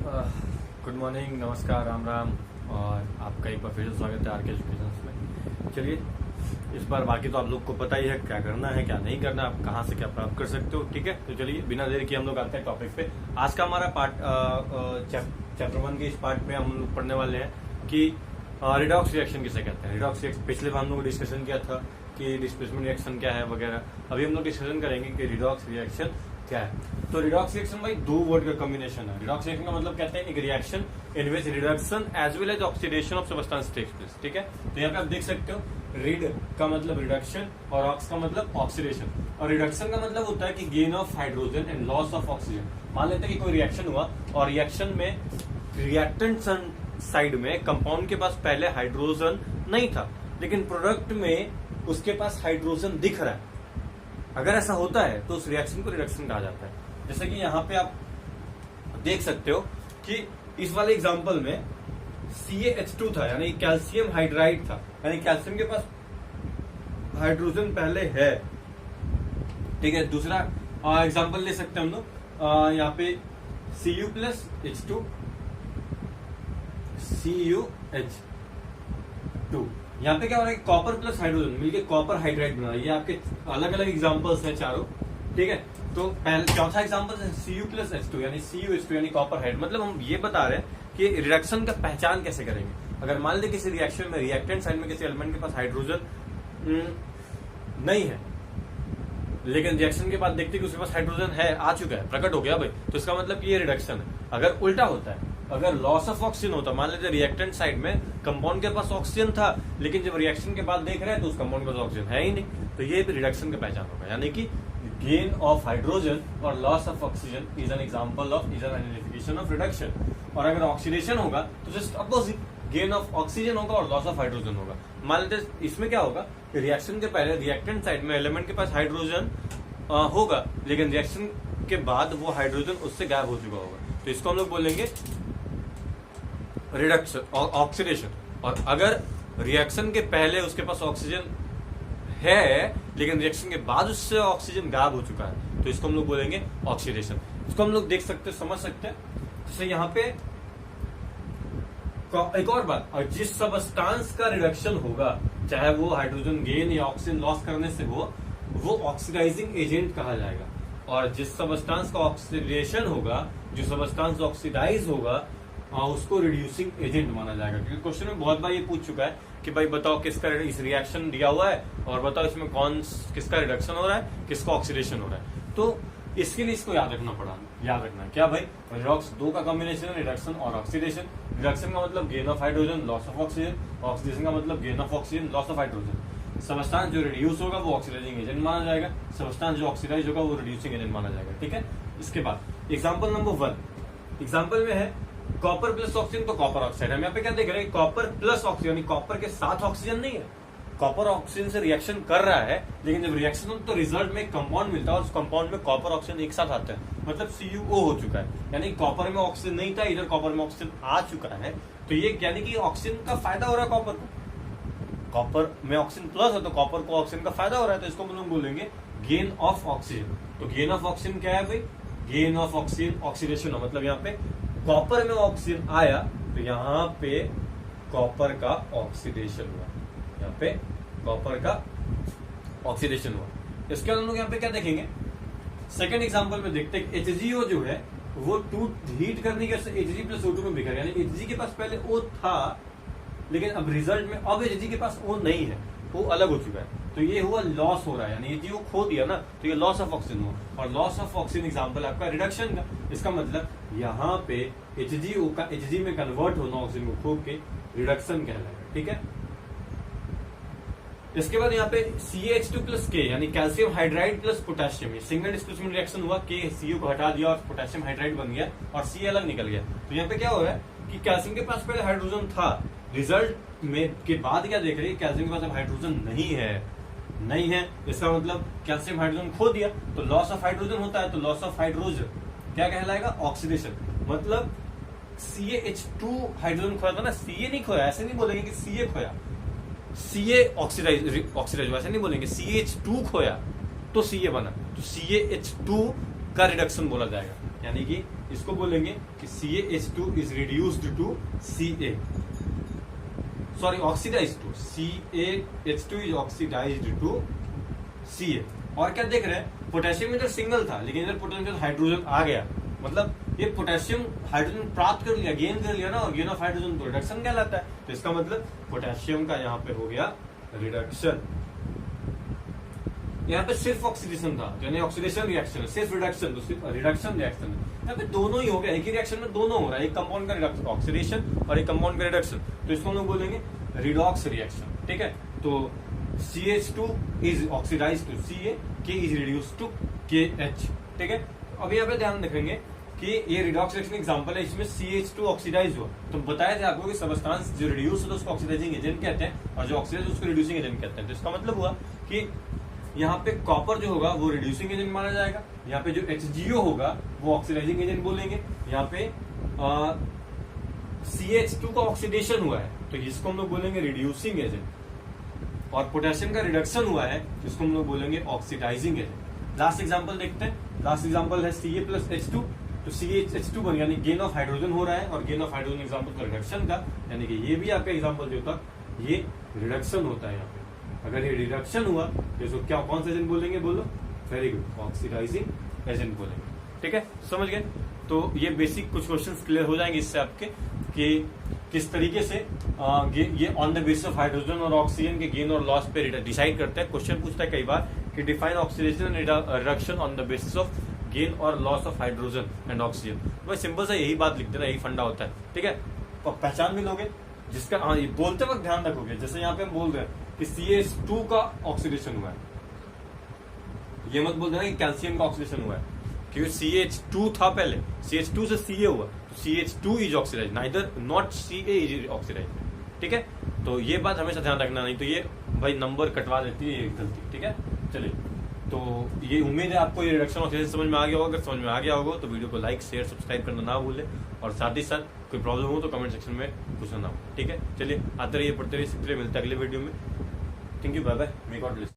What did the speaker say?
Good morning, नमस्कार, राम राम। और आपका एक बार फिर से स्वागत है आर के एजुकेशन में। चलिए, इस बार बाकी तो आप लोग को पता ही है क्या करना है क्या नहीं करना, आप कहाँ से क्या प्राप्त कर सकते हो। ठीक है, तो चलिए बिना देर किए हम लोग आते हैं टॉपिक पे। आज का हमारा पार्ट चैप्टर 1 के इस पार्ट में हम लोग पढ़ने वाले हैं कि रिडॉक्स रिएक्शन किसे कहते हैं। रिडॉक्स रिएक्शन पिछले बार हम लोग डिस्कशन किया था कि डिस्प्लेसमेंट रिएक्शन क्या है वगैरह। अभी हम लोग डिस्कशन करेंगे कि रिडॉक्स रिएक्शन क्या है। तो रिडॉक्स रिएक्शन भाई दो वर्ड का कॉम्बिनेशन है। रिडॉक्स रिएक्शन का मतलब कहते हैं एक reaction in which reduction as well as oxidation of substance takes place. ठीक है, तो यहाँ पे आप देख सकते हो रिड का मतलब रिडक्शन और ऑक्स का मतलब ऑक्सीडेशन। और रिडक्शन का मतलब होता है कि gain of hydrogen and loss of oxygen. मान लेते हैं कि कोई रिएक्शन हुआ और रिएक्शन में रिएक्टेंट साइड में कंपाउंड के पास पहले हाइड्रोजन नहीं था, लेकिन प्रोडक्ट में उसके पास हाइड्रोजन दिख रहा है। अगर ऐसा होता है तो उस रिएक्शन को रिडक्शन कहा जाता है। जैसे कि यहाँ पे आप देख सकते हो कि इस वाले एग्जांपल में CaH2 था, यानी कैल्शियम हाइड्राइड था, यानी कैल्शियम के पास हाइड्रोजन पहले है। ठीक है, दूसरा एग्जांपल ले सकते हैं हम लोग यहाँ पे Cu प्लस H2 CuH2। यहाँ पे क्या हो रहा है, कॉपर प्लस हाइड्रोजन मिलके कॉपर हाइड्राइड बना रहा है। ये आपके अलग अलग एग्जांपल्स हैं चारों। ठीक है, तो पहले चौथा एग्जांपल है Cu प्लस H2 यानी CuH2 यानी कॉपर हाइड्राइड। मतलब हम ये बता रहे हैं कि रिडक्शन का पहचान कैसे करेंगे। अगर मान लें किसी रिएक्शन में रिएक्टेंट साइड में किसी एलिमेंट के पास हाइड्रोजन नहीं है, लेकिन रिएक्शन के बाद देखते कि उसके पास हाइड्रोजन है, आ चुका है, प्रकट हो गया भाई, तो इसका मतलब कि ये रिडक्शन है। अगर उल्टा होता है, अगर लॉस ऑफ ऑक्सीजन होता, मान लीजिए रिएक्टेंट साइड में कंपाउंड के पास ऑक्सीजन था, लेकिन जब रिएक्शन के बाद देख रहे हैं तो उस कंपाउंड के पास ऑक्सीजन है ही नहीं, तो ये भी रिडक्शन का पहचान होगा। यानी कि गेन ऑफ हाइड्रोजन और loss of oxygen is an example of is an identification of reduction. और अगर ऑक्सीडेशन होगा तो just opposite, gain of oxygen होगा और लॉस ऑफ हाइड्रोजन होगा। मान लीजिए इसमें क्या होगा कि रिएक्शन के पहले रिएक्टेंट साइड में एलिमेंट के पास हाइड्रोजन होगा, लेकिन रिएक्शन के बाद वो हाइड्रोजन उससे गायब हो चुका होगा, तो इसको हम लोग बोलेंगे रिडक्शन और ऑक्सीडेशन। और अगर रिएक्शन के पहले उसके पास ऑक्सीजन है, लेकिन रिएक्शन के बाद उससे ऑक्सीजन गायब हो चुका है, तो इसको हम लोग बोलेंगे ऑक्सीडेशन। इसको हम लोग देख सकते हैं, समझ सकते हैं। जैसे यहाँ पे एक और बात, और जिस सबस्टांस का रिडक्शन होगा, चाहे वो हाइड्रोजन गेन या ऑक्सीजन लॉस करने से हो, वो ऑक्सीडाइजिंग एजेंट कहा जाएगा। और जिस सबस्टांस का ऑक्सीडेशन होगा, जो सबस्टांस ऑक्सीडाइज होगा, उसको रिड्यूसिंग एजेंट माना जाएगा। क्योंकि क्वेश्चन में बहुत बार ये पूछ चुका है कि भाई बताओ किसका इस रिएक्शन दिया हुआ है और बताओ इसमें किसका रिडक्शन हो रहा है, किसका ऑक्सीडेशन हो रहा है। तो इसके लिए इसको याद रखना क्या भाई, रिडॉक्स दो का कॉम्बिनेशन है, रिडक्शन और ऑक्सीडेशन। रिडक्शन का मतलब gain of hydrogen, loss of oxygen. Oxidation का मतलब gain of oxygen, loss of hydrogen. Substance जो रिड्यूस होगा वो ऑक्सीडाइजिंग एजेंट माना जाएगा, सबस्टांस जो ऑक्सीडाइज होगा वो रिड्यूसिंग एजेंट माना जाएगा। ठीक है, इसके बाद एग्जाम्पल नंबर 1 एग्जाम्पल में है कॉपर प्लस ऑक्सीजन, तो कॉपर ऑक्साइड। हम यहाँ पे क्या देख रहे हैं, कॉपर प्लस ऑक्सीजन यानी कॉपर के साथ ऑक्सीजन नहीं है, कॉपर ऑक्सीजन से रिएक्शन कर रहा है, लेकिन जब रिएक्शन हो तो रिजल्ट में एक कंपाउंड मिलता है और उस कंपाउंड में कॉपर ऑक्सीजन एक साथ आते हैं, मतलब CuO हो चुका है। यानी कॉपर में ऑक्सीजन नहीं था, इधर कॉपर में ऑक्सीजन आ चुका है, तो ये यानी कि ऑक्सीजन का फायदा हो रहा है कॉपर को। कॉपर में ऑक्सीजन प्लस है तो कॉपर को ऑक्सीजन का फायदा हो रहा है, तो इसको हम लोग बोलेंगे गेन ऑफ ऑक्सीजन। तो गेन ऑफ ऑक्सीजन क्या है भाई, गेन ऑफ ऑक्सीजन ऑक्सीडेशन हो, मतलब यहाँ पे कॉपर में ऑक्सीजन आया तो यहाँ पे कॉपर का ऑक्सीडेशन हुआ, यहाँ पे कॉपर का ऑक्सीडेशन हुआ। इसके बाद हम लोग यहाँ पे क्या देखेंगे, सेकंड एग्जांपल में देखते हैं HgO जो है वो हीट करने के Hg प्लस O2 में बिखर, यानी Hg के पास पहले O था, लेकिन अब रिजल्ट में अब Hg के पास O नहीं है, वो अलग हो चुका है, तो ये हुआ लॉस हो रहा है, यानी HgO खो दिया ना, तो ये लॉस ऑफ ऑक्सीजन हुआ। और लॉस ऑफ ऑक्सीजन एग्जांपल आपका रिडक्शन का। इसका मतलब यहाँ पे HgO का Hg में कन्वर्ट होना, ऑक्सीजन को खो के रिडक्शन कहलाएगा। ठीक है, इसके बाद यहाँ पे CaH2 प्लस K यानी कैल्शियम हाइड्राइड प्लस पोटेशियम, ये सिंगल डिस्प्लेसमेंट रिएक्शन हुआ, K Cu को हटा दिया और पोटेशियम हाइड्राइड बन गया और C अलग निकल गया। तो यहाँ पे क्या हो रहा है कि कैल्शियम के पास पहले हाइड्रोजन था, रिजल्ट में के बाद क्या देख रहे हैं, कैल्शियम के पास अब हाइड्रोजन नहीं है, इसका मतलब कैल्शियम हाइड्रोजन खो दिया, तो लॉस ऑफ हाइड्रोजन होता है, तो लॉस ऑफ हाइड्रोजन क्या कहलाएगा, ऑक्सीडेशन। मतलब CaH2 हाइड्रोजन खोया था ना, Ca नहीं खोया, ऐसे नहीं बोलेंगे कि Ca खोया, Ca ऑक्सीडाइज ऐसे नहीं बोलेंगे, CH2 खोया तो Ca बना, तो CaH2 का रिडक्शन बोला जाएगा। यानी कि इसको बोलेंगे कि CaH2 is reduced to Ca, sorry oxidised to CaH2 is oxidised to Ca। और क्या देख रहे हैं, पोटेशियम इधर सिंगल था लेकिन इधर पोटेशियम हाइड्रोजन आ गया, मतलब ये पोटेशियम हाइड्रोजन प्राप्त कर लिया, गेन कर लिया ना, और गेन ऑफ हाइड्रोजन रिडक्शन कहलाता है। तो इसका मतलब पोटेशियम का यहाँ पे हो गया रिडक्शन। यहाँ पे सिर्फ ऑक्सीडेशन था, यानी ऑक्सीडेशन रिएक्शन है, सिर्फ रिडक्शन तो सिर्फ रिडक्शन रिएक्शन है। यहाँ पे दोनों ही हो गया, एक ही रिएक्शन में दोनों हो रहा है, एक कंपाउंड का रिडक्शन ऑक्सीडेशन और एक कंपाउंड का रिडक्शन, तो इसको हम लोग बोलेंगे रिडॉक्स रिएक्शन। ठीक है, तो CH2 is oxidise to Ca, K is reduce to KH। ठीक है, अब यहाँ पे ध्यान रखेंगे कि ये रिडॉक्स रिएक्शन एग्जांपल है, इसमें CH2 ऑक्सीडाइज हुआ, तो बताया था आपको कि सबस्टांस जो रिड्यूस होता है उसको ऑक्सीडाइजिंग एजेंट कहते हैं और जो ऑक्सीडाइज उसको रिड्यूसिंग एजेंट कहते हैं। तो इसका मतलब हुआ कि यहाँ पे कॉपर जो होगा वो रिड्यूसिंग एजेंट माना जाएगा, यहाँ पे जो HgO होगा वो ऑक्सीडाइजिंग एजेंट बोलेंगे, यहाँ पे CH2 का ऑक्सीडेशन हुआ है तो इसको हम लोग बोलेंगे रिड्यूसिंग एजेंट, और पोटेशियम का रिडक्शन हुआ है जिसको हम लोग बोलेंगे ऑक्सीडाइजिंग एजेंट। लास्ट एग्जांपल देखते हैं, लास्ट एग्जांपल है Ca+H2, तो CH2 बन यानी गेन ऑफ हाइड्रोजन हो रहा है, और गेन ऑफ हाइड्रोजन एग्जांपल का रिडक्शन का, यानी कि ये भी आपका एग्जांपल जो था ये रिडक्शन होता है। यहाँ पे अगर ये रिडक्शन हुआ तो इसको क्या कौन सा एजेंट बोलेंगे, बोलो, वेरी गुड, ऑक्सीडाइजिंग एजेंट बोलेंगे। ठीक है, समझ गए। तो ये बेसिक कुछ क्वेश्चंस क्लियर हो जाएंगे इससे आपके कि किस तरीके से ये on the basis of hydrogen और ऑक्सीजन के गेन और लॉस पे डिसाइड करते हैं। क्वेश्चन पूछता है कई बार कि define oxidation and reduction on the basis of gain और loss of hydrogen and oxygen. तो सिंपल सा यही बात लिखते ना, यही फंडा होता है। ठीक है, तो पहचान भी लोगे जिसका ये बोलते वक्त ध्यान रखोगे, जैसे यहाँ पे हम बोल रहे हैं कि CH2 का ऑक्सीडेशन हुआ है, ये मत बोल देना कि कैल्शियम का ऑक्सीडेशन हुआ है, क्योंकि CH2 था पहले, CH2 से Ca हुआ, तो CH2 is oxidise, neither not Ca is oxidise. ठीक है, तो ये बात हमेशा ध्यान रखना, नहीं तो ये भाई नंबर कटवा देती है ये गलती। ठीक है, चलिए, तो ये उम्मीद है आपको ये रिडक्शन ऑक्सीडेशन समझ में आ गया होगा। अगर समझ में आ गया होगा तो वीडियो को लाइक शेयर सब्सक्राइब करना ना भूलें, और साथ ही साथ कोई प्रॉब्लम हो तो कमेंट सेक्शन में पूछना ना हो। ठीक है, चलिए, आते रहिए, पढ़ते रहिए, सीखते रहिए, मिलते हैं अगले वीडियो में। Thank you, bye bye, may God bless.